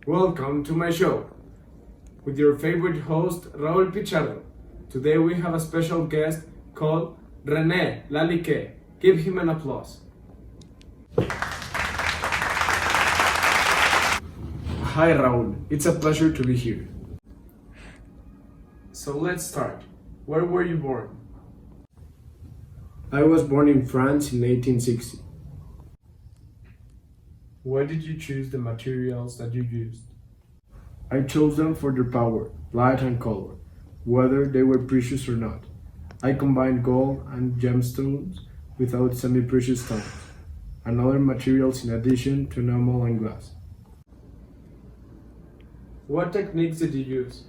Welcome to my show with your favorite host, Raúl Pichardo. Today we have a special guest called René Lalique. Give him an applause. Hi Raúl, it's a pleasure to be here. So let's start. Where were you born? I was born in France in 1860. Why did you choose the materials that you used? I chose them for their power, light and color, whether they were precious or not. I combined gold and gemstones without semi-precious stones, and other materials in addition to enamel and glass. What techniques did you use?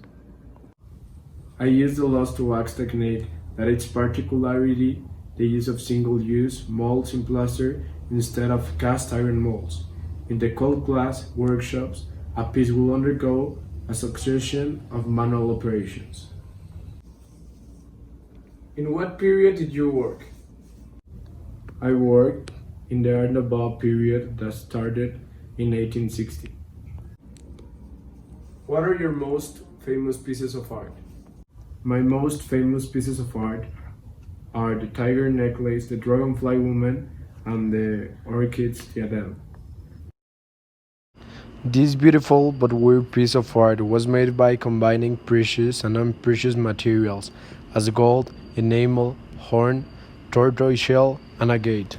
I used the lost to wax technique, that its particularity the use of single-use molds in plaster instead of cast iron molds. In the cold glass workshops, a piece will undergo a succession of manual operations. In what period did you work? I worked in the Art Nouveau period that started in 1860. What are your most famous pieces of art? My most famous pieces of art are the tiger necklace, the dragonfly woman, and the orchid's diadem. This beautiful but weird piece of art was made by combining precious and unprecious materials as gold, enamel, horn, tortoiseshell, and agate.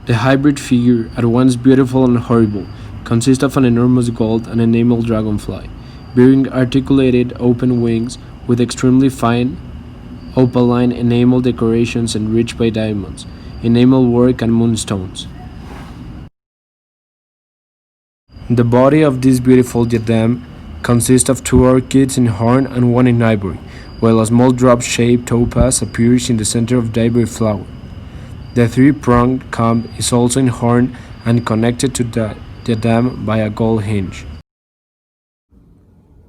The hybrid figure, at once beautiful and horrible, consists of an enormous gold and enamel dragonfly, bearing articulated open wings with extremely fine opaline enamel decorations enriched by diamonds, enamel work, and moonstones. The body of this beautiful diadem consists of two orchids in horn and one in ivory, while a small drop-shaped topaz appears in the center of the ivory flower. The three-pronged comb is also in horn and connected to the diadem by a gold hinge.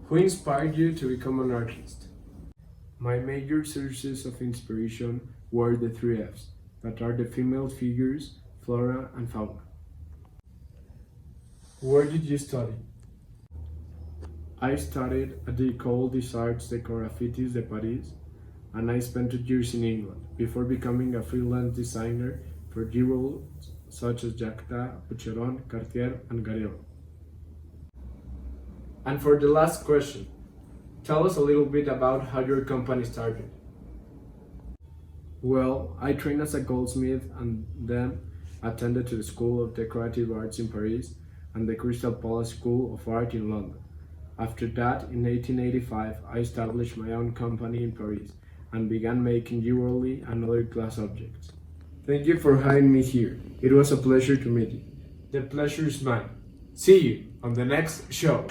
Who inspired you to become an artist? My major sources of inspiration were the three F's, that are the female figures, flora and fauna. Where did you study? I studied at the École des Arts Décoratifs de Paris, and I spent 2 years in England before becoming a freelance designer for jewels such as Jacquard, Boucheron, Cartier, and Garrero. And for the last question, tell us a little bit about how your company started. Well, I trained as a goldsmith and then attended to the School of Decorative Arts in Paris and the Crystal Palace School of Art in London. After that, in 1885, I established my own company in Paris and began making jewelry and other glass objects. Thank you for having me here. It was a pleasure to meet you. The pleasure is mine. See you on the next show.